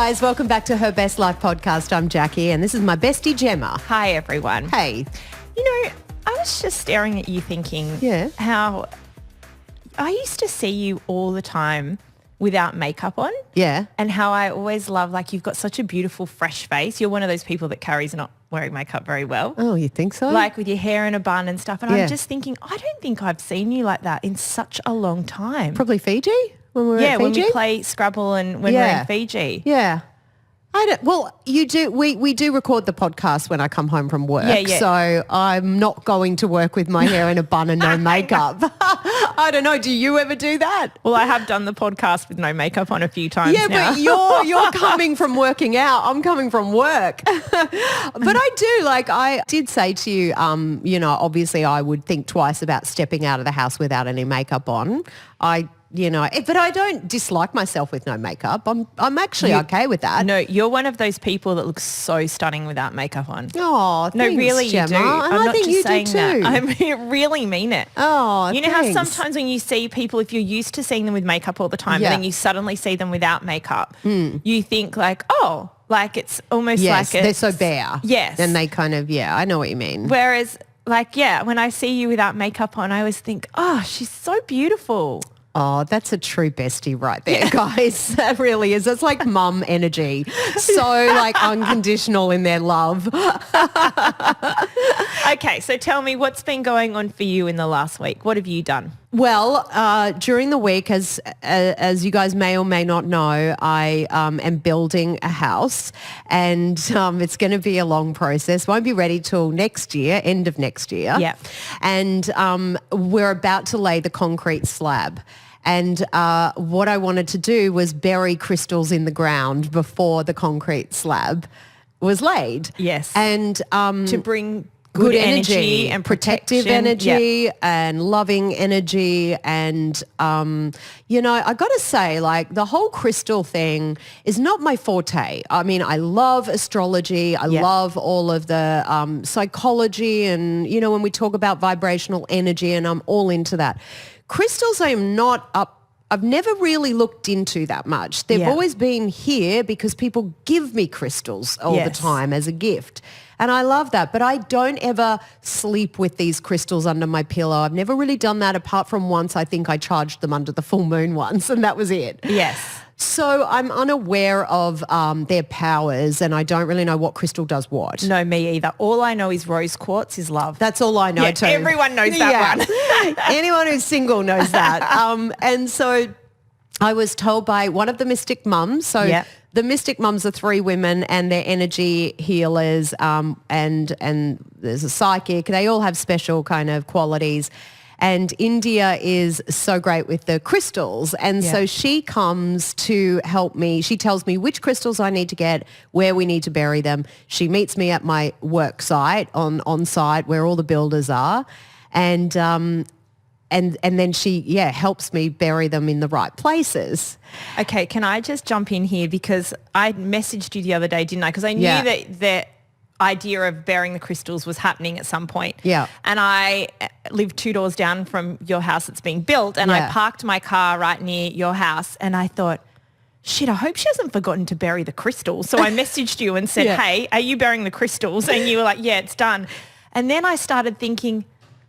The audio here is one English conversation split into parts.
guys, welcome back to Her Best Life podcast. I'm Jackie and this is my bestie Gemma. Hi everyone. Hey. You know, I was just staring at you thinking how I used to see you all the time without makeup on. Yeah. And how I always love, like, you've got such a beautiful fresh face. You're one of those people that carries not wearing makeup very well. Oh, you think so? Like with your hair in a bun and stuff. And I'm just thinking, I don't think I've seen you like that in such a long time. Probably Fiji when we were at Fiji? When we play Scrabble and when we're in Fiji. Yeah. You do. We do record the podcast when I come home from work. Yeah. So I'm not going to work with my hair in a bun and no makeup. I don't know. Do you ever do that? Well, I have done the podcast with no makeup on a few times now. But you're coming from working out. I'm coming from work. But I do. Like I did say to you, obviously I would think twice about stepping out of the house without any makeup on. But I don't dislike myself with no makeup. I'm actually okay with that. No, you're one of those people that looks so stunning without makeup on. Oh, no, thanks, really, Gemma. you do. And I'm I not think just you saying do that. too. I really mean it. Oh, you know how sometimes when you see people, if you're used to seeing them with makeup all the time, and then you suddenly see them without makeup, you think like, oh, like it's almost like they're so bare. Yes, and they kind of I know what you mean. Whereas, when I see you without makeup on, I always think, oh, she's so beautiful. Oh, that's a true bestie right there, guys. That really is. It's like mum energy. So unconditional in their love. Okay, so tell me what's been going on for you in the last week. What have you done? Well, during the week, as you guys may or may not know, I am building a house and it's going to be a long process. Won't be ready till next year, end of next year. Yeah. And we're about to lay the concrete slab. And what I wanted to do was bury crystals in the ground before the concrete slab was laid. Yes. And to bring good energy and protective energy and loving energy. And, I got to say, the whole crystal thing is not my forte. I mean, I love astrology. I love all of the psychology and, when we talk about vibrational energy, and I'm all into that. Crystals I am not up. I've never really looked into that much. They've always been here because people give me crystals all the time as a gift. And I love that. But I don't ever sleep with these crystals under my pillow. I've never really done that apart from once. I think I charged them under the full moon once and that was it. Yes. So I'm unaware of their powers and I don't really know what crystal does what. No, me either. All I know is rose quartz is love. That's all I know too. Everyone knows that one. Anyone who's single knows that. And so I was told by one of the mystic mums. So the mystic mums are 3 women and they're energy healers and there's a psychic. They all have special kind of qualities. And India is so great with the crystals. And so she comes to help me. She tells me which crystals I need to get, where we need to bury them. She meets me at my work site, on site where all the builders are. And then she, helps me bury them in the right places. Okay, can I just jump in here? Because I messaged you the other day, didn't I? Because I knew that idea of burying the crystals was happening at some point. Yeah. And I live 2 doors down from your house that's being built and I parked my car right near your house and I thought, shit, I hope she hasn't forgotten to bury the crystals. So I messaged you and said, hey, are you burying the crystals? And you were like, yeah, it's done. And then I started thinking,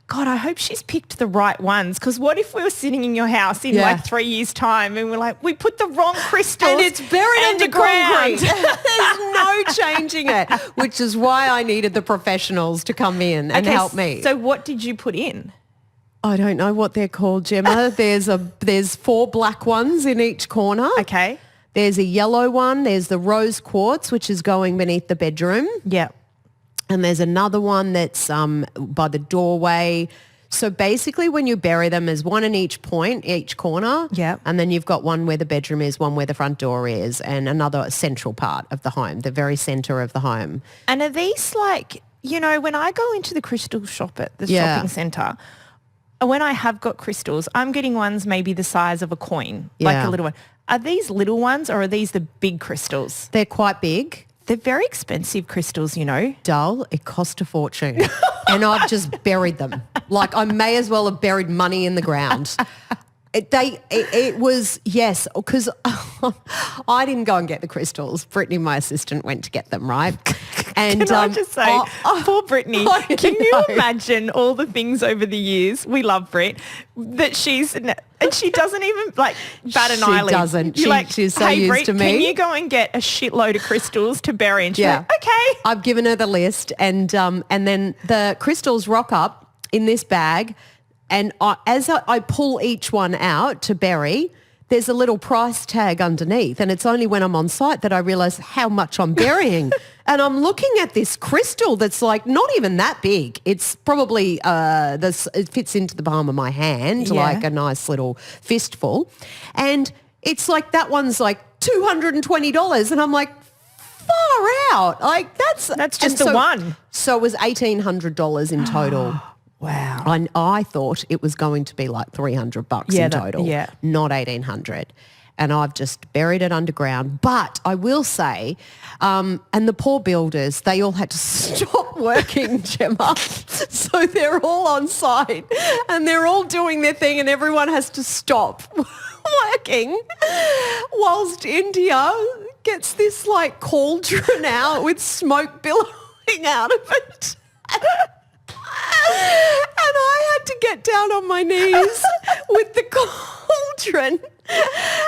God, I hope she's picked the right ones because what if we were sitting in your house in 3 years' time and we're like, we put the wrong crystals and it's buried underground. There's no changing it, which is why I needed the professionals to come in and help me. So what did you put in? I don't know what they're called, Gemma. There's 4 black ones in each corner. Okay. There's a yellow one. There's the rose quartz, which is going beneath the bedroom. Yeah. And there's another one that's by the doorway. So basically when you bury them, there's one in each point, each corner. Yeah. And then you've got one where the bedroom is, one where the front door is, and another central part of the home, the very centre of the home. And are these when I go into the crystal shop at the shopping centre, when I have got crystals, I'm getting ones maybe the size of a coin, like a little one. Are these little ones or are these the big crystals? They're quite big. They're very expensive crystals, Dull, it cost a fortune. And I've just buried them. Like I may as well have buried money in the ground. It was, yes, because I didn't go and get the crystals. Brittany, my assistant, went to get them, right? And Can I just say, poor Brittany, can you imagine all the things over the years, we love Brit, that and she doesn't even bat an eyelid. She doesn't. She's so used Brit, to me. Can you go and get a shitload of crystals to bury? And she's like, okay. I've given her the list, and then the crystals rock up in this bag. And as I pull each one out to bury, there's a little price tag underneath. And it's only when I'm on site that I realise how much I'm burying. And I'm looking at this crystal that's like not even that big. It's probably, it fits into the palm of my hand, like a nice little fistful. And it's like that one's like $220. And I'm like, far out. Like that's just the one. So it was $1,800 in total. Wow. I thought it was going to be like $300 in total, not $1,800. And I've just buried it underground. But I will say, and the poor builders, they all had to stop working, Gemma. So they're all on site and they're all doing their thing and everyone has to stop working whilst India gets this like cauldron out with smoke billowing out of it. And I had to get down on my knees with the cauldron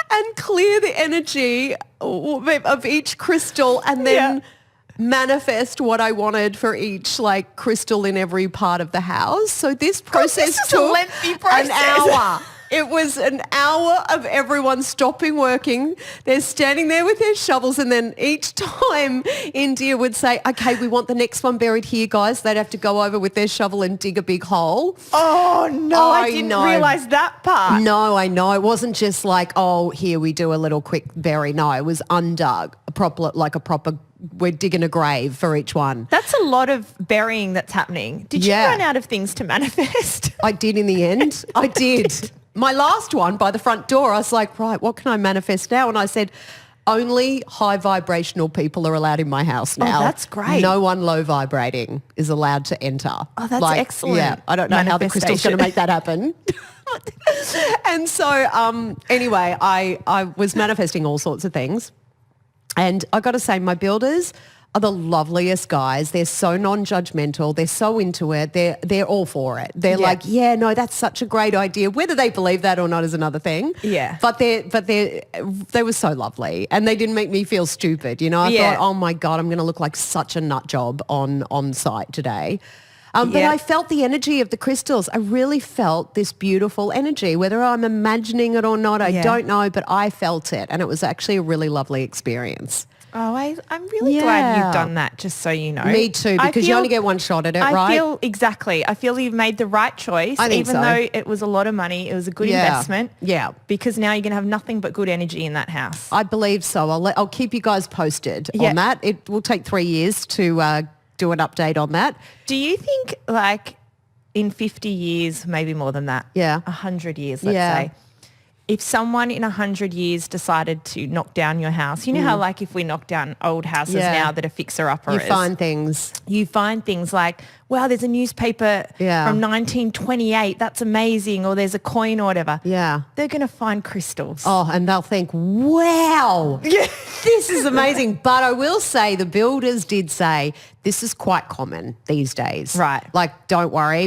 and clear the energy of each crystal and then manifest what I wanted for each like crystal in every part of the house. So this process took a lengthy process. an hour. It was an hour of everyone stopping working. They're standing there with their shovels and then each time India would say, okay, we want the next one buried here, guys. They'd have to go over with their shovel and dig a big hole. Oh, no, I didn't realise that part. No, I know. It wasn't just like, oh, here we do a little quick bury. No, it was undug, we're digging a grave for each one. That's a lot of burying that's happening. Did you run out of things to manifest? I did in the end. I did. My last one by the front door, I was like, right, what can I manifest now? And I said, only high vibrational people are allowed in my house now. Oh, that's great. No one low vibrating is allowed to enter. Oh, that's excellent. Yeah, I don't know how the crystal's going to make that happen. And so anyway, I was manifesting all sorts of things. And I got to say, my builders are the loveliest guys. They're so non-judgmental. They're so into it. They're all for it. They're like, yeah, no, that's such a great idea. Whether they believe that or not is another thing. Yeah. But they were so lovely, and they didn't make me feel stupid. You know, I thought, oh my God, I'm going to look like such a nut job on site today. But I felt the energy of the crystals. I really felt this beautiful energy. Whether I'm imagining it or not, I don't know, but I felt it, and it was actually a really lovely experience. Oh, I'm really glad you've done that, just so you know. Me too, because you only get one shot at it, right? I feel you've made the right choice. I think even though it was a lot of money, it was a good investment. Yeah. Because now you're going to have nothing but good energy in that house. I believe so. I'll keep you guys posted on that. It will take 3 years to do an update on that. Do you think like in 50 years, maybe more than that, 100 years, let's say, if someone in 100 years decided to knock down your house, you know how like if we knock down old houses now that are fixer-uppers. You find things. You find things like, wow, there's a newspaper from 1928. That's amazing. Or there's a coin or whatever. Yeah. They're going to find crystals. Oh, and they'll think, wow, this is amazing. But I will say the builders did say this is quite common these days. Right. Like, don't worry.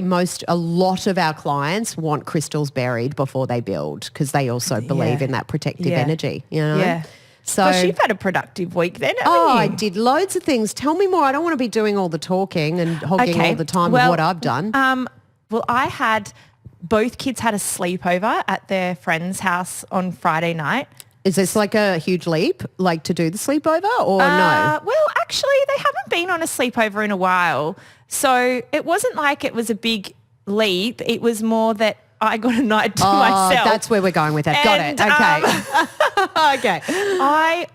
A lot of our clients want crystals buried before they build because they also believe in that protective energy, you know? Yeah. So gosh, you've had a productive week then, haven't you? I did loads of things. Tell me more. I don't want to be doing all the talking and hogging all the time of what I've done. Well, both kids had a sleepover at their friend's house on Friday night. Is this like a huge leap, like to do the sleepover or no? Well, actually, they haven't been on a sleepover in a while. So it wasn't like it was a big leap. It was more that I got a night to myself. That's where we're going with it. Got it. Okay. Okay. I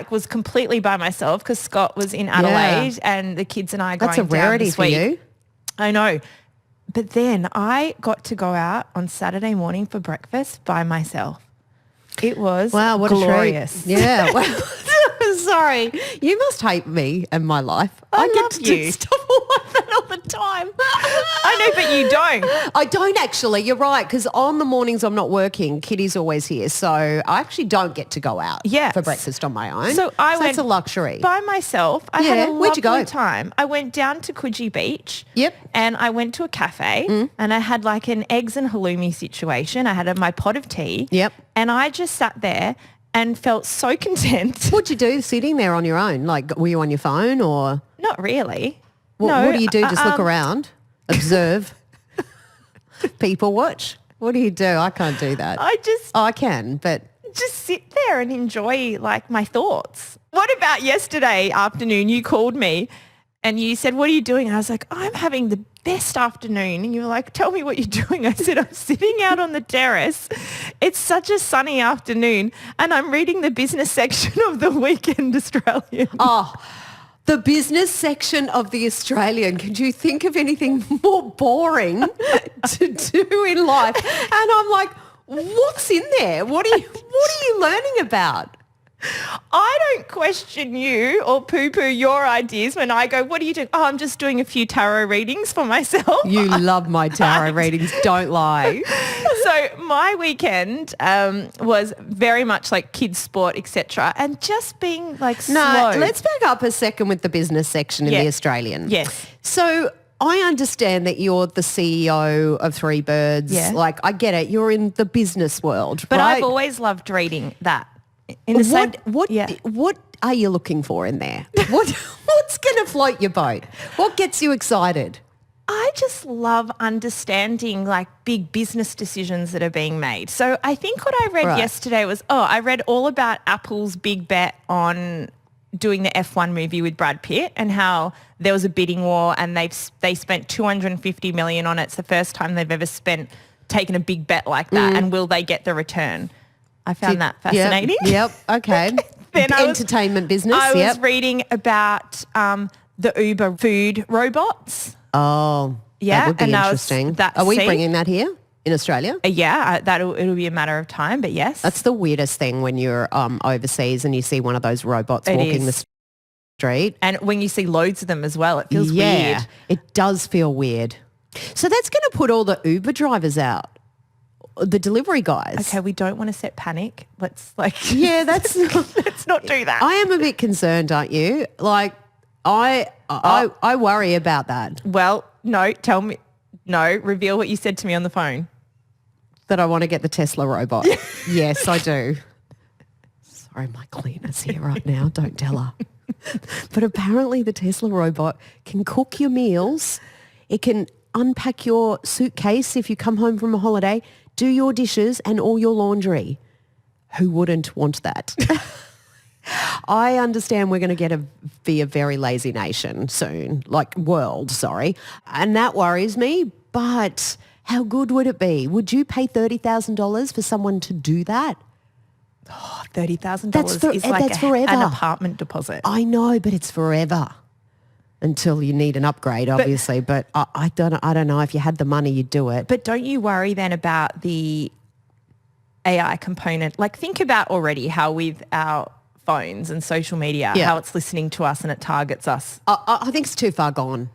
was completely by myself because Scott was in Adelaide and the kids and I are going down this week. That's a rarity for you. I know. But then I got to go out on Saturday morning for breakfast by myself. It was what glorious. A treat. Yeah. Well, it Sorry. You must hate me and my life. I get love to you. do stuff like that all the time. I know, but you don't. I don't actually. You're right, because on the mornings I'm not working, Kitty's always here. So I actually don't get to go out for breakfast on my own. So I went that's a luxury. by myself. I had a Where'd you lovely go? time. I went down to Coogee Beach. Yep. And I went to a cafe and I had like an eggs and halloumi situation. I had my pot of tea. Yep. And I just sat there and felt so content. What'd you do sitting there on your own? Like, were you on your phone or? Not really. What do you do? Just look around, observe, people watch? What do you do? I can't do that. I can, but. Just sit there and enjoy like my thoughts. What about yesterday afternoon? You called me and you said, what are you doing? And I was like, I'm having the best afternoon. And you were like, tell me what you're doing. I said, I'm sitting out on the terrace. It's such a sunny afternoon and I'm reading the business section of the Weekend Australian. Oh, the business section of the Australian. Could you think of anything more boring to do in life? And I'm like, what's in there? What are you learning about? I don't question you or poo-poo your ideas when I go, what are you doing? Oh, I'm just doing a few tarot readings for myself. You love my tarot readings, don't lie. So my weekend was very much like kids sport, etc. and just being like slow. No, let's back up a second with the business section in the Australian. Yes. So I understand that you're the CEO of Three Birds. Yeah. Like, I get it. You're in the business world. But right? I've always loved reading that. In the same, what are you looking for in there? What's going to float your boat? What gets you excited? I just love understanding like big business decisions that are being made. So I think what I read yesterday was, I read all about Apple's big bet on doing the F1 movie with Brad Pitt and how there was a bidding war and they spent $250 million on it. It's the first time they've ever taken a big bet like that. And will they get the return? I found that fascinating. Yep. Okay. Then entertainment business. I was reading about the Uber food robots. Oh, yeah, that would be interesting. Are we bringing that here in Australia? It'll be a matter of time, but yes. That's the weirdest thing when you're overseas and you see one of those robots walking the street. And when you see loads of them as well, it feels weird. It does feel weird. So that's going to put all the Uber drivers out. The delivery guys. Okay, we don't want to set panic. Let's let's not do that. I am a bit concerned, aren't you? Like, I worry about that. Well, no, tell me. No, reveal what you said to me on the phone. That I want to get the Tesla robot. Yes, I do. Sorry, my cleaner's here right now. Don't tell her. But apparently the Tesla robot can cook your meals. It can unpack your suitcase if you come home from a holiday, do your dishes and all your laundry. Who wouldn't want that? I understand we're going to be a very lazy nation soon, and that worries me, but how good would it be? Would you pay $30,000 for someone to do that? Oh, $30,000 is like forever. An apartment deposit. I know, but it's forever. Until you need an upgrade, obviously. But I don't know. If you had the money, you'd do it. But don't you worry then about the AI component? Like, think about already how with our phones and social media, how it's listening to us and it targets us. I think it's too far gone.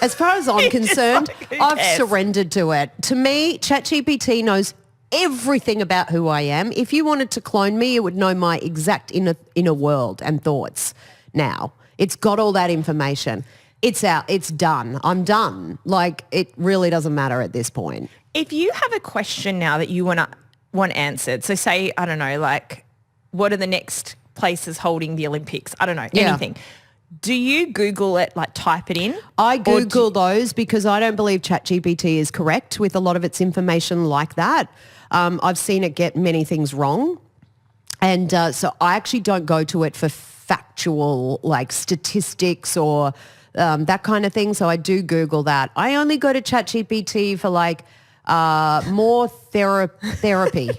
As far as I'm concerned, I've surrendered to it. To me, ChatGPT knows everything about who I am. If you wanted to clone me, it would know my exact inner world and thoughts now. It's got all that information. It's out. It's done. I'm done. Like, it really doesn't matter at this point. If you have a question now that you want answered, so say, I don't know, like, what are the next places holding the Olympics? I don't know, anything. Do you Google it, like type it in? I Google those because I don't believe ChatGPT is correct with a lot of its information like that. I've seen it get many things wrong. And so I actually don't go to it for factual like statistics or that kind of thing. So I do Google that. I only go to ChatGPT for like more therapy.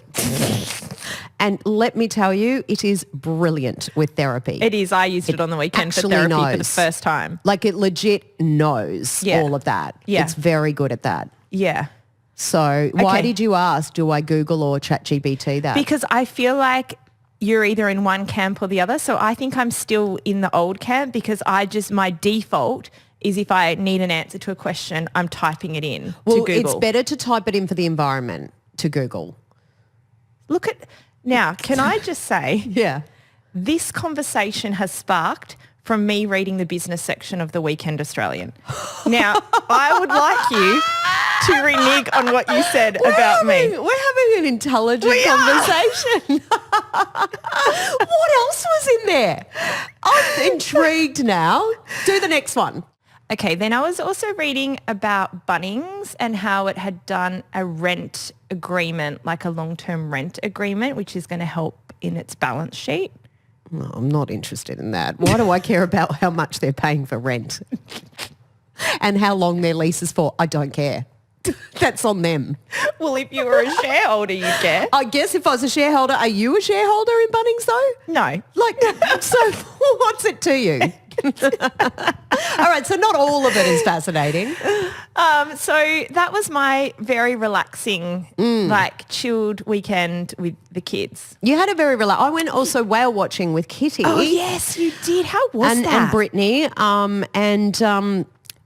And let me tell you, it is brilliant with therapy. It is. I used it on the weekend for therapy for the first time. Like, it legit knows all of that. Yeah. It's very good at that. Yeah. So why did you ask, do I Google or ChatGPT that? Because I feel like you're either in one camp or the other. So I think I'm still in the old camp because my default is if I need an answer to a question, I'm typing it in to Google. It's better to type it in for the environment to Google. Now, can I just say, Yeah. this conversation has sparked from me reading the business section of the Weekend Australian. Now, I would like you to renege on what you said about me. We're having an intelligent conversation. What else was in there? I'm intrigued now. Do the next one. Okay, then I was also reading about Bunnings and how it had done a rent agreement, like a long-term rent agreement, which is going to help in its balance sheet. No, I'm not interested in that. Why do I care about how much they're paying for rent and how long their lease is for? I don't care. That's on them. Well, if you were a shareholder, you'd care. I guess if I was a shareholder, are you a shareholder in Bunnings though? No. So what's it to you? All right, so not all of it is fascinating. So that was my very relaxing, chilled weekend with the kids. You had a very I went also whale watching with Kitty. Oh, yes, you did. How was that? And Brittany.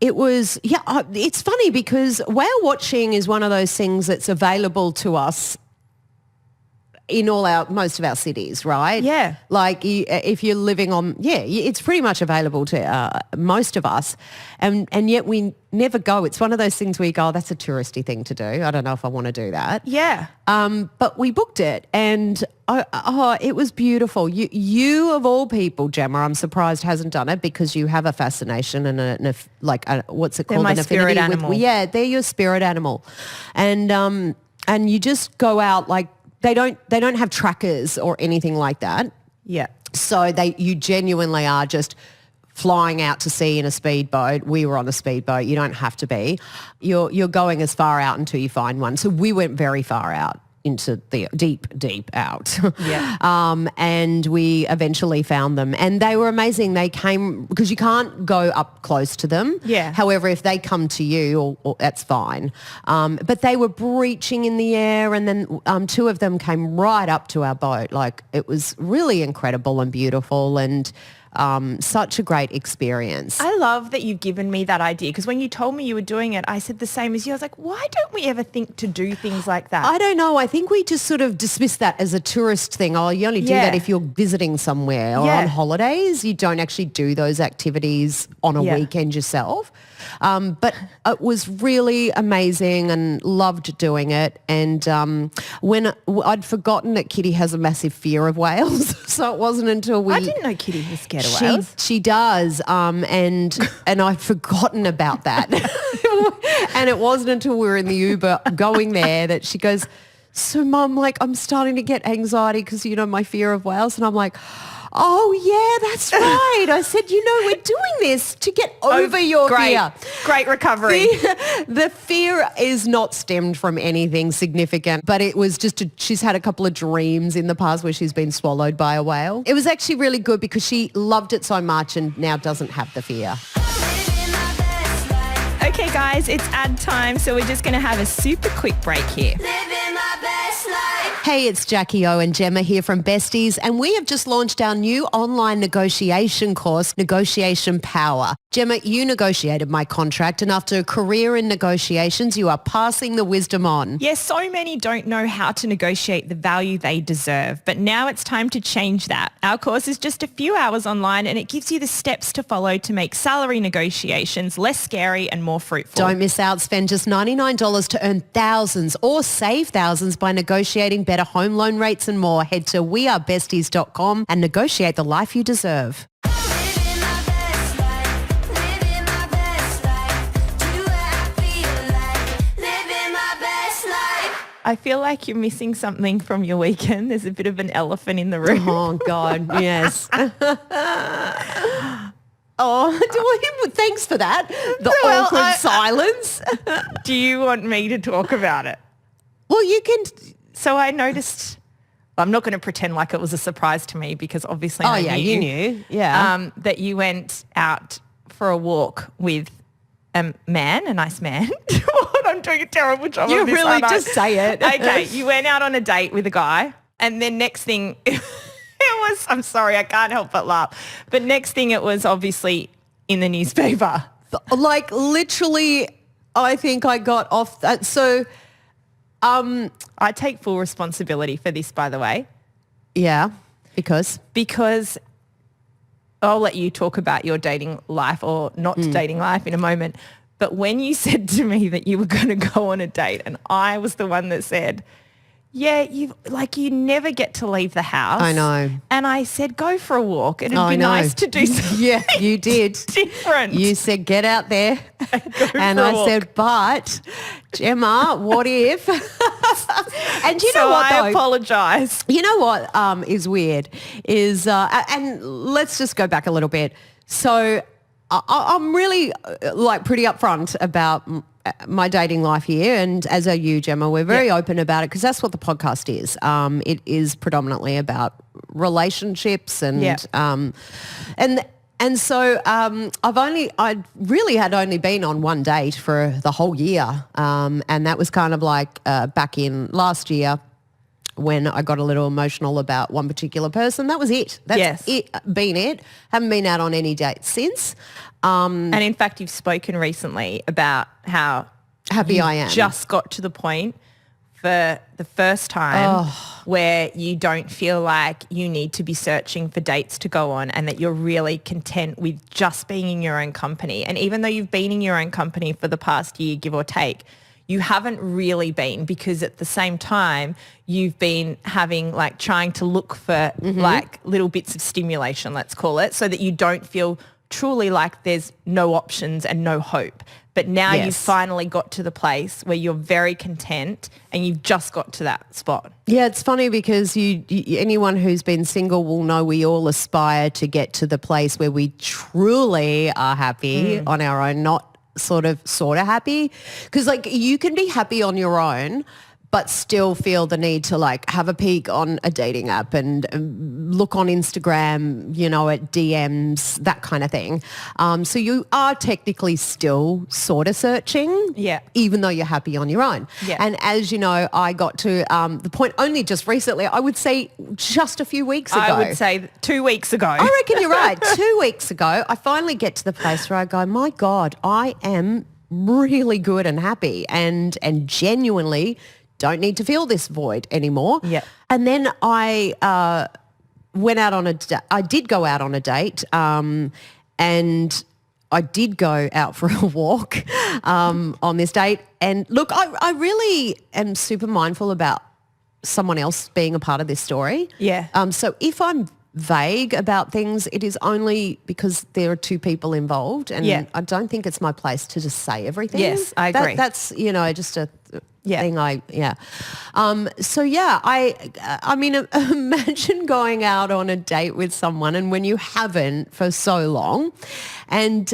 It was, it's funny because whale watching is one of those things that's available to us in most of our cities, right? Yeah. Like if you're living on, it's pretty much available to most of us. And yet we never go. It's one of those things where you go, oh, that's a touristy thing to do. I don't know if I want to do that. Yeah. But we booked it and it was beautiful. You of all people, Gemma, I'm surprised hasn't done it because you have a fascination and what's it called? They're my spirit animal. They're your spirit animal. And you just go out like, they don't have trackers or anything like that. Yeah. So you genuinely are just flying out to sea in a speedboat. We were on a speedboat. You don't have to be. You're going as far out until you find one. So we went very far out into the deep out. Yeah. And we eventually found them and they were amazing. They came because you can't go up close to them. Yeah. However, if they come to you, or that's fine. But they were breaching in the air and then two of them came right up to our boat. Like it was really incredible and beautiful and such a great experience. I love that you've given me that idea because when you told me you were doing it, I said the same as you. I was like, why don't we ever think to do things like that? I don't know. I think we just sort of dismiss that as a tourist thing. Oh, you only do that if you're visiting somewhere or on holidays. You don't actually do those activities on a weekend yourself. But it was really amazing and loved doing it. And when I'd forgotten that Kitty has a massive fear of whales, so it wasn't until I didn't know Kitty was scared of whales. She does, and I'd forgotten about that. And it wasn't until we were in the Uber going there that she goes, so Mum, like I'm starting to get anxiety because, my fear of whales. And I'm like, oh, yeah, that's right. I said, we're doing this to get over your fear. Great recovery. The fear is not stemmed from anything significant, but it was just she's had a couple of dreams in the past where she's been swallowed by a whale. It was actually really good because she loved it so much and now doesn't have the fear. Okay, guys, it's ad time, so we're just going to have a super quick break here. Hey, it's Jackie O and Gemma here from Besties, and we have just launched our new online negotiation course, Negotiation Power. Gemma, you negotiated my contract, and after a career in negotiations, you are passing the wisdom on. Yes, so many don't know how to negotiate the value they deserve, but now it's time to change that. Our course is just a few hours online, and it gives you the steps to follow to make salary negotiations less scary and more fruitful. Don't miss out. Spend just $99 to earn thousands or save thousands by negotiating better home loan rates and more. Head to wearebesties.com and negotiate the life you deserve. I feel like you're missing something from your weekend. There's a bit of an elephant in the room. Oh, God, yes. Oh, thanks for that. The awkward silence. Do you want me to talk about it? Well, you can. So I noticed, I'm not going to pretend like it was a surprise to me because obviously you knew. Yeah. That you went out for a walk with a nice man. I'm doing a terrible job you of this. You really just say it. Okay, you went out on a date with a guy and then next thing I'm sorry, I can't help but laugh. But next thing it was obviously in the newspaper. Like literally, I think I got off that. So I take full responsibility for this, by the way. yeah, because I'll let you talk about your dating life or not dating life in a moment. But when you said to me that you were going to go on a date and I was the one that said, yeah, you never get to leave the house. I know. And I said, go for a walk. It'd be nice to do something Yeah, you did. different. You said, get out there. And I said, but Gemma, what if? And you know what, though? I apologise. You know what is weird is, and let's just go back a little bit. So I'm really like pretty upfront about my dating life here, and as are you, Gemma. We're very open about it because that's what the podcast is. It is predominantly about relationships and so I really had only been on one date for the whole year, and that was kind of like back in last year when I got a little emotional about one particular person. That was it. That's been it. Haven't been out on any dates since. And in fact, you've spoken recently about how happy I am. Just got to the point for the first time where you don't feel like you need to be searching for dates to go on and that you're really content with just being in your own company. And even though you've been in your own company for the past year, give or take, you haven't really been, because at the same time you've been having like trying to look for like little bits of stimulation, let's call it, so that you don't feel truly like there's no options and no hope. But now you've finally got to the place where you're very content and you've just got to that spot. Yeah, it's funny because anyone who's been single will know we all aspire to get to the place where we truly are happy on our own, not sort of happy. Because like you can be happy on your own but still feel the need to like have a peek on a dating app and look on Instagram, you know, at DMs, that kind of thing. So you are technically still sort of searching, even though you're happy on your own. Yeah. And as you know, I got to the point only just recently, I would say just a few weeks ago. I would say 2 weeks ago. I reckon you're right. 2 weeks ago, I finally get to the place where I go, my God, I am really good and happy and genuinely don't need to feel this void anymore. Yeah. And then I went out on I did go out on a date and I did go out for a walk on this date. And look, I really am super mindful about someone else being a part of this story. Yeah. So if I'm vague about things, it is only because there are two people involved, and I don't think it's my place to just say everything. Yes, I agree. That's, you know, just a thing I mean, imagine going out on a date with someone and when you haven't for so long and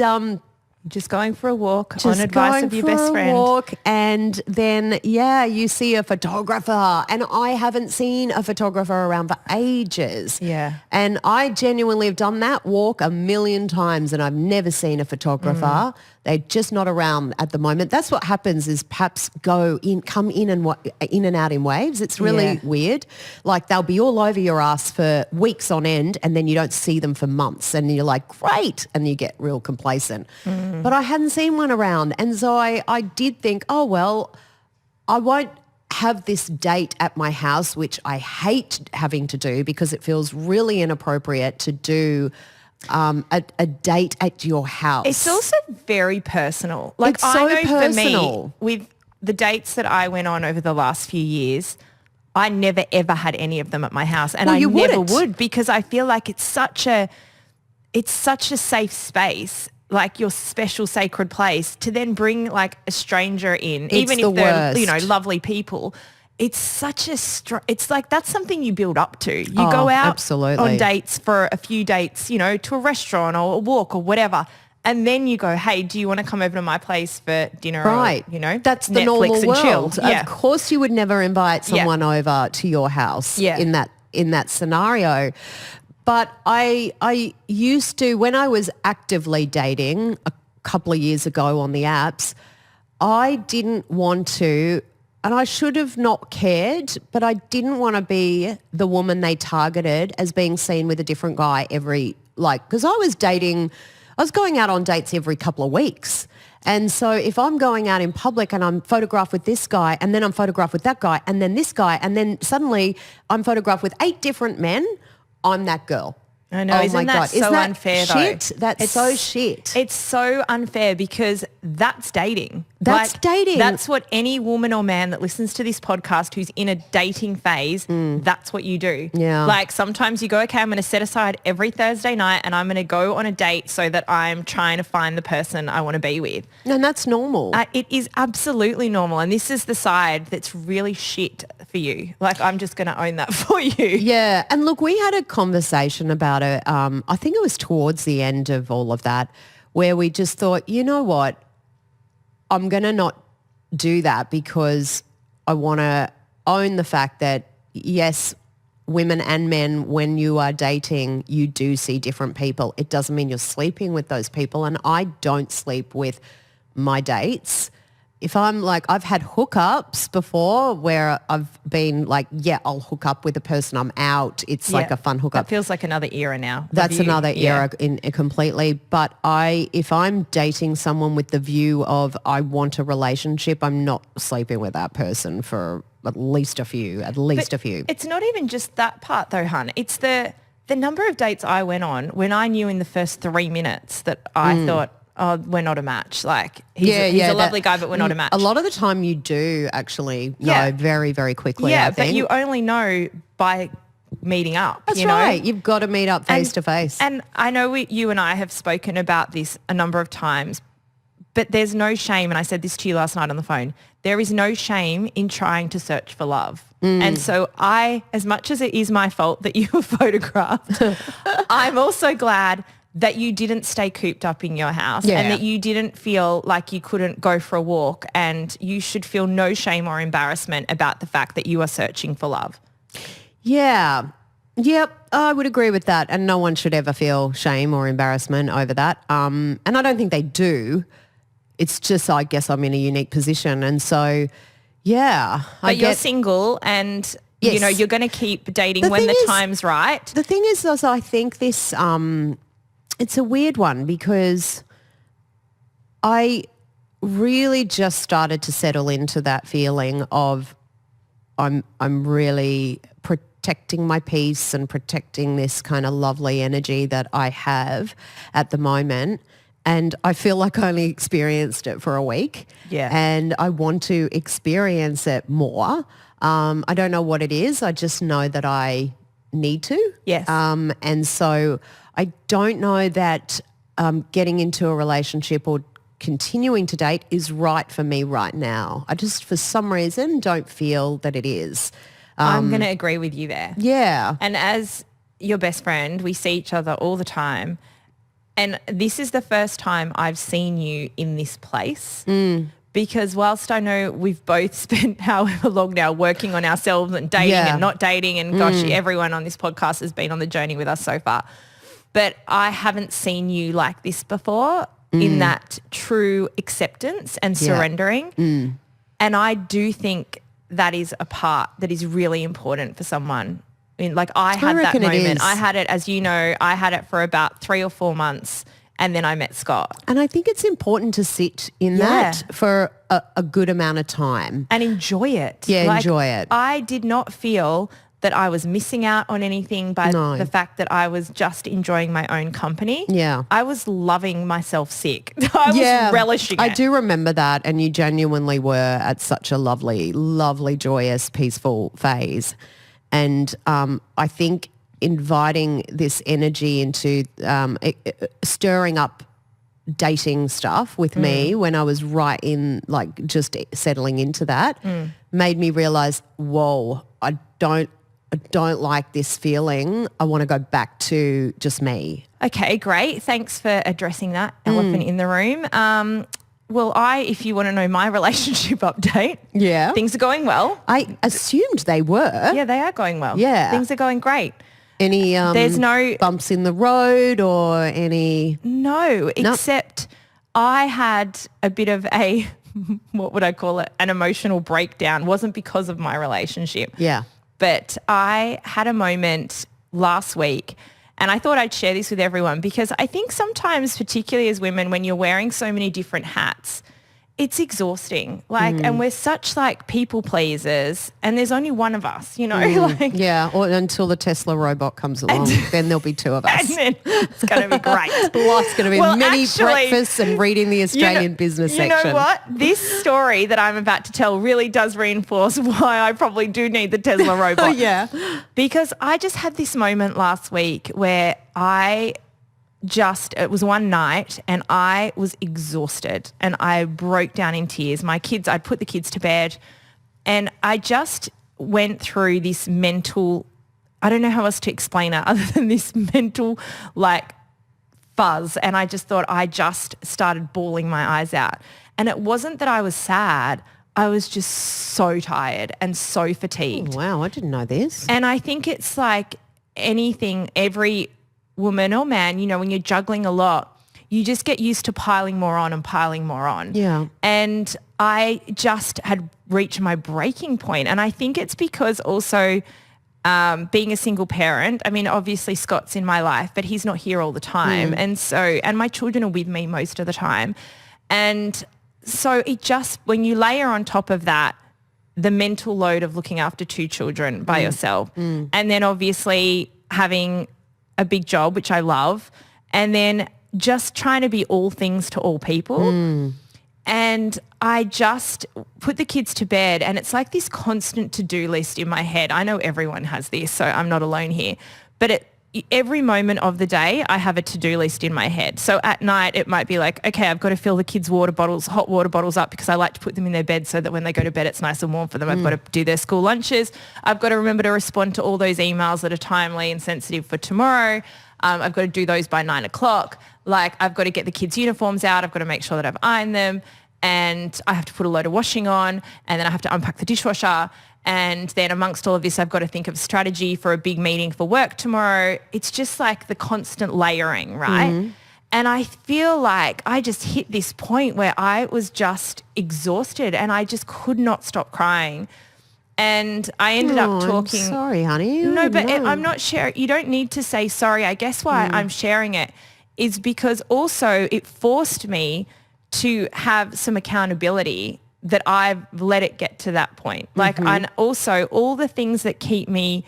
just going for a walk on advice of your best friend. Walk, and then, you see a photographer, and I haven't seen a photographer around for ages. Yeah. And I genuinely have done that walk a million times and I've never seen a photographer. They're just not around at the moment. That's what happens is perhaps come in and out in waves. It's really weird. Like they'll be all over your ass for weeks on end and then you don't see them for months and you're like, great, and you get real complacent. But I hadn't seen one around. And so I did think, oh, well, I won't have this date at my house, which I hate having to do because it feels really inappropriate to do a date at your house. It's also very personal. Like it's so I know personal. For me, with the dates that I went on over the last few years, I never ever had any of them at my house, and I never would, because I feel like it's such a safe space, like your special sacred place, to then bring like a stranger in, even if they're lovely people. It's such it's like that's something you build up to. You go out on dates for a few dates, to a restaurant or a walk or whatever. And then you go, hey, do you want to come over to my place for dinner? Right. Or, that's the Netflix normal and world. chill. Yeah. Of course you would never invite someone over to your house in that scenario. But I used to, when I was actively dating a couple of years ago on the apps, I didn't want to and I should have not cared, but I didn't want to be the woman they targeted as being seen with a different guy because I was going out on dates every couple of weeks. And so if I'm going out in public and I'm photographed with this guy and then I'm photographed with that guy and then this guy and then suddenly I'm photographed with 8 different men, I'm that girl. I know, isn't that so unfair shit? though? That's so shit. It's so unfair because that's dating. That's dating. That's what any woman or man that listens to this podcast who's in a dating phase, that's what you do. Yeah. Like sometimes you go, okay, I'm going to set aside every Thursday night and I'm going to go on a date so that I'm trying to find the person I want to be with. And that's normal. It is absolutely normal. And this is the side that's really shit for you. Like I'm just going to own that for you. Yeah. And look, we had a conversation about it. I think it was towards the end of all of that where we just thought, you know what? I'm going to not do that because I want to own the fact that, yes, women and men, when you are dating, you do see different people. It doesn't mean you're sleeping with those people. And I don't sleep with my dates. If I'm like, I've had hookups before where I've been like, yeah, I'll hook up with a person, I'm out. It's like a fun hookup. That feels like another era now. That's another era completely. But if I'm dating someone with the view of I want a relationship, I'm not sleeping with that person for at least a few. It's not even just that part though, hun. It's the number of dates I went on when I knew in the first 3 minutes that I thought, oh, we're not a match. Like he's a lovely guy, but we're not a match. A lot of the time you do actually know very, very quickly. Yeah, I think. But you only know by meeting up. That's right. You've got to meet up face to face. And I know you and I have spoken about this a number of times, but there's no shame, and I said this to you last night on the phone, there is no shame in trying to search for love. And so as much as it is my fault that you were photographed, I'm also glad that you didn't stay cooped up in your house and that you didn't feel like you couldn't go for a walk, and you should feel no shame or embarrassment about the fact that you are searching for love. Yeah. Yep. I would agree with that. And no one should ever feel shame or embarrassment over that. And I don't think they do. It's just, I guess I'm in a unique position. And so, yeah. But you're single and, you know, you're going to keep dating when the time's right. The thing is, also, I think this... it's a weird one because I really just started to settle into that feeling of I'm really protecting my peace and protecting this kind of lovely energy that I have at the moment. And I feel like I only experienced it for a week. Yeah. And I want to experience it more. I don't know what it is. I just know that I need to. Yes. And so I don't know that getting into a relationship or continuing to date is right for me right now. I just, for some reason, don't feel that it is. I'm going to agree with you there. Yeah. And as your best friend, we see each other all the time. And this is the first time I've seen you in this place. Because whilst I know we've both spent however long now working on ourselves and dating and not dating, and gosh, everyone on this podcast has been on the journey with us so far. But I haven't seen you like this before in that true acceptance and surrendering. And I do think that is a part that is really important for someone. I mean, like I had that moment. I had it, as you know, I had it for about 3 or 4 months. And then I met Scott. And I think it's important to sit in that for a good amount of time. And enjoy it. Yeah, enjoy it. I did not feel that I was missing out on anything by the fact that I was just enjoying my own company. Yeah. I was loving myself sick. I was relishing it. I do remember that. And you genuinely were at such a lovely, lovely, joyous, peaceful phase. And I think inviting this energy into stirring up dating stuff with me when I was right in, like, just settling into that made me realize, whoa, I don't like this feeling. I want to go back to just me. Okay, great. Thanks for addressing that elephant in the room. Well, if you want to know my relationship update, things are going well. I assumed they were. Yeah, they are going well. Yeah. Things are going great. Any there's no bumps in the road or any... No, except I had a bit of a what would I call it? An emotional breakdown. It wasn't because of my relationship. Yeah. But I had a moment last week, and I thought I'd share this with everyone because I think sometimes, particularly as women, when you're wearing so many different hats, it's exhausting. And we're such people pleasers, and there's only one of us, Yeah, or until the Tesla robot comes along, then there'll be two of us. And then it's going to be great. Life's going to be many breakfasts and reading the Australian business section. You know what? This story that I'm about to tell really does reinforce why I probably do need the Tesla robot. Yeah. Because I just had this moment last week where it was one night and I was exhausted and I broke down in tears. I'd put the kids to bed and I just went through this mental, I don't know how else to explain it other than this mental fuzz. And I just thought I just started bawling my eyes out. And it wasn't that I was sad. I was just so tired and so fatigued. Oh, wow, I didn't know this. And I think it's like anything, every woman or man, when you're juggling a lot, you just get used to piling more on and piling more on. Yeah. And I just had reached my breaking point. And I think it's because also being a single parent, I mean, obviously Scott's in my life, but he's not here all the time. And my children are with me most of the time. And so when you layer on top of that, the mental load of looking after two children by yourself, and then obviously having a big job, which I love, and then just trying to be all things to all people. And I just put the kids to bed and it's like this constant to-do list in my head. I know everyone has this, so I'm not alone here. But every moment of the day, I have a to-do list in my head. So at night, it might be like, okay, I've got to fill the kids' hot water bottles up because I like to put them in their bed so that when they go to bed, it's nice and warm for them. I've got to do their school lunches. I've got to remember to respond to all those emails that are timely and sensitive for tomorrow. I've got to do those by 9 o'clock. I've got to get the kids' uniforms out. I've got to make sure that I've ironed them. And I have to put a load of washing on. And then I have to unpack the dishwasher. And then amongst all of this, I've got to think of strategy for a big meeting for work tomorrow. It's just like the constant layering, right? And I feel like I just hit this point where I was just exhausted and I just could not stop crying. And I ended up talking. I'm sorry, honey. No, but I'm not sharing. You don't need to say sorry. I guess why I'm sharing it is because also it forced me to have some accountability that I've let it get to that point. And also all the things that keep me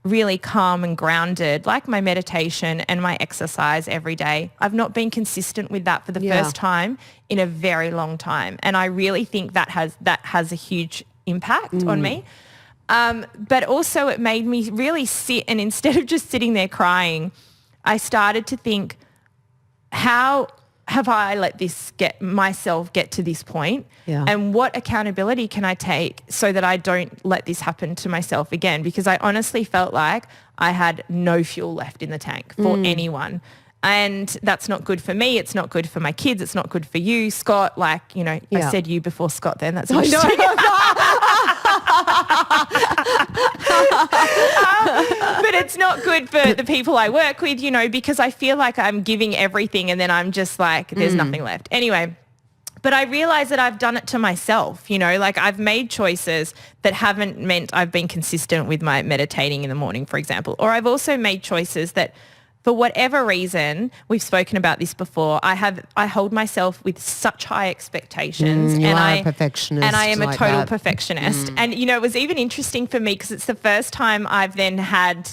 really calm and grounded, like my meditation and my exercise every day. I've not been consistent with that for the first time in a very long time. And I really think that has a huge impact on me. But also it made me really sit, and instead of just sitting there crying, I started to think, how have I let myself get to this point? Yeah. And what accountability can I take so that I don't let this happen to myself again? Because I honestly felt like I had no fuel left in the tank for anyone. And that's not good for me. It's not good for my kids. It's not good for you, Scott. I said you before Scott then. That's interesting. But it's not good for the people I work with, because I feel like I'm giving everything and then I'm just like, there's nothing left. Anyway, but I realize that I've done it to myself, I've made choices that haven't meant I've been consistent with my meditating in the morning, for example. Or I've also made choices that for whatever reason, we've spoken about this before, I hold myself with such high expectations. You are a perfectionist. And I am a total perfectionist. And, it was even interesting for me because it's the first time I've then had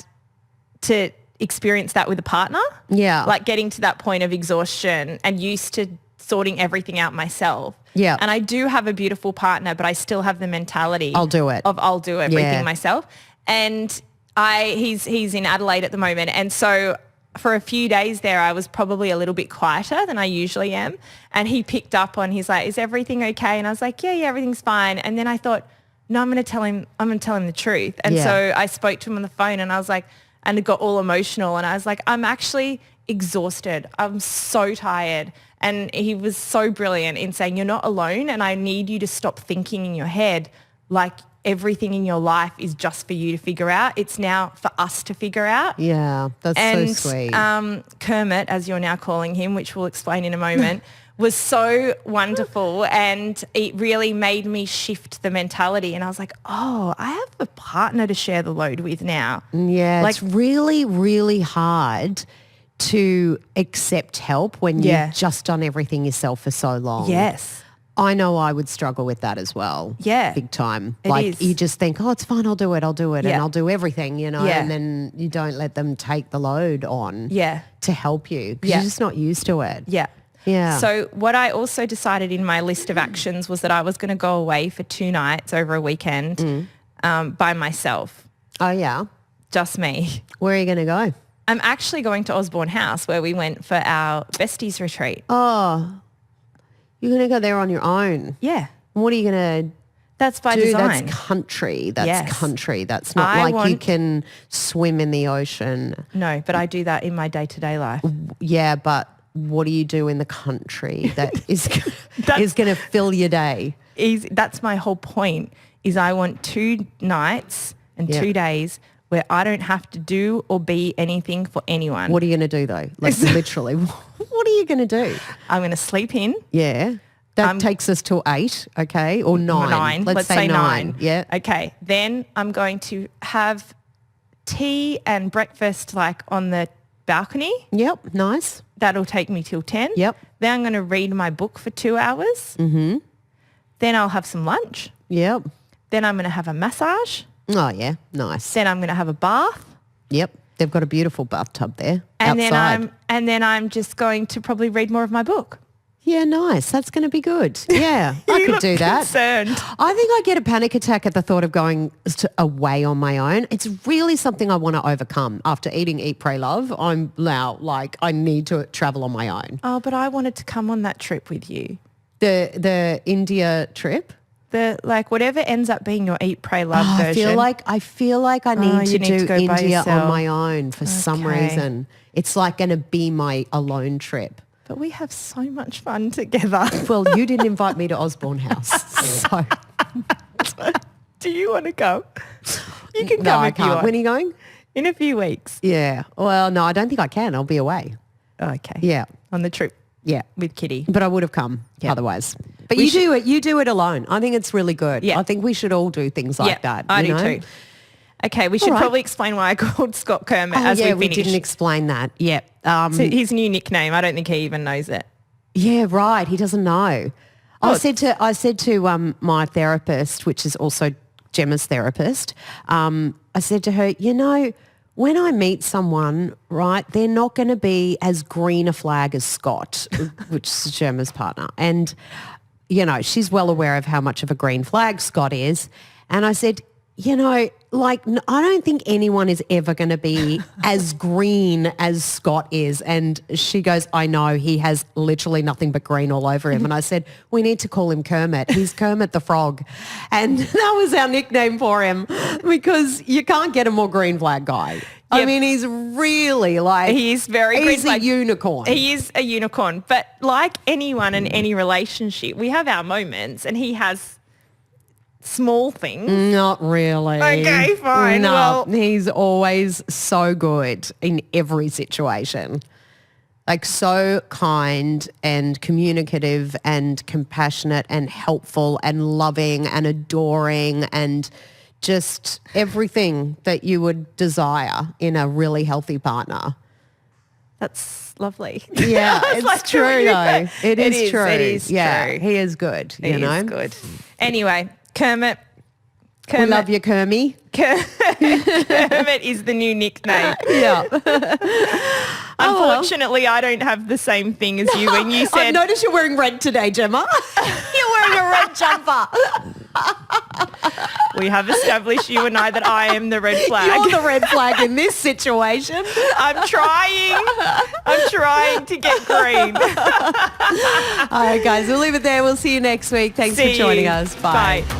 to experience that with a partner. Yeah. Getting to that point of exhaustion and used to sorting everything out myself. Yeah. And I do have a beautiful partner, but I still have the mentality I'll do it. I'll do everything myself. And he's in Adelaide at the moment. And so for a few days there, I was probably a little bit quieter than I usually am. And he picked up on, he's like, is everything okay? And I was like, yeah, everything's fine. And then I thought, no, I'm going to tell him the truth. And so I spoke to him on the phone and I was like, and it got all emotional. And I was like, I'm actually exhausted. I'm so tired. And he was so brilliant in saying, you're not alone. And I need you to stop thinking in your head like everything in your life is just for you to figure out. It's now for us to figure out. Yeah, that's so sweet. Kermit, as you're now calling him, which we'll explain in a moment, was so wonderful, and it really made me shift the mentality. And I was like, oh, I have a partner to share the load with now. Yeah, like, it's really, really hard to accept help when you've just done everything yourself for so long. Yes. I know I would struggle with that as well. Yeah. Big time. It like is. you just think, oh, it's fine, I'll do it, and I'll do everything, Yeah. and then you don't let them take the load on to help you because you're just not used to it. Yeah. Yeah. So what I also decided in my list of actions was that I was going to go away for 2 nights over a weekend by myself. Oh, yeah? Just me. Where are you going to go? I'm actually going to Osborne House where we went for our besties retreat. Oh, you're going to go there on your own? Yeah. What are you going to That's by do? design. That's country. That's Yes. country. That's not you can swim in the ocean. No, but I do that in my day-to-day life. Yeah, but what do you do in the country that is going to fill your day? That's my whole point, is I want 2 nights and 2 days where I don't have to do or be anything for anyone. What are you going to do though? Like literally, what are you going to do? I'm going to sleep in. Yeah. That takes us to 8, okay? Or 9. Let's say 9. Yeah. Okay. Then I'm going to have tea and breakfast like on the balcony. Yep. Nice. That'll take me till 10. Yep. Then I'm going to read my book for 2 hours. Mm-hmm. Then I'll have some lunch. Yep. Then I'm going to have a massage. Oh, yeah. Nice. Then I'm going to have a bath. Yep. They've got a beautiful bathtub there And outside. then I'm just going to probably read more of my book. Yeah, nice. That's going to be good. Yeah, I could do that. Concerned. I think I get a panic attack at the thought of going away on my own. It's really something I want to overcome. After eating Eat, Pray, Love, I'm now like I need to travel on my own. Oh, but I wanted to come on that trip with you. The India trip? Whatever ends up being your Eat, Pray, Love version. I feel like I need to do go by India on yourself. my own for some reason. It's like going to be my alone trip. But we have so much fun together. Well, you didn't invite me to Osborne House, so. Do you want to go? You can No, come I if you can't. want. When are you going? In a few weeks. Yeah. Well, no, I don't think I can. I'll be away. Okay. Yeah. On the trip Yeah. with Kitty. But I would have come otherwise. But We you do it alone. I think it's really good. Yeah. I think we should all do things like that. I you do know? too. Okay, we should right. probably explain why I called Scott Kermit Oh, as yeah, we we finish. didn't explain that. Yeah. So his new nickname, I don't think he even knows it. Yeah, right. He doesn't know. I said to my therapist, which is also Gemma's therapist, I said to her, when I meet someone, right, they're not going to be as green a flag as Scott, which is Gemma's partner. And, she's well aware of how much of a green flag Scott is. And I said, I don't think anyone is ever going to be as green as Scott is. And she goes, I know, he has literally nothing but green all over him. And I said, we need to call him Kermit. He's Kermit the Frog. And that was our nickname for him because you can't get a more green flag guy. I mean, he's really He's very green he's flag. a unicorn. He is a unicorn. But like anyone in any relationship, we have our moments, and he has small things. Not really. Okay, fine. No, Well, he's always so good in every situation. Like so kind and communicative and compassionate and helpful and loving and adoring and just everything that you would desire in a really healthy partner. That's lovely. Yeah, it's true though. It is true. It is yeah, true. he is good. He is good. Anyway, Kermit. We love you, Kermie. Kermit is the new nickname. Yeah. Unfortunately, I don't have the same thing as you when you I've said... noticed you're wearing red today, Gemma. You're wearing a red jumper. We have established, you and I, that I am the red flag. You're the red flag in this situation. I'm trying to get green. All right, guys, we'll leave it there. We'll see you next week. Thanks for joining us. Bye. Bye.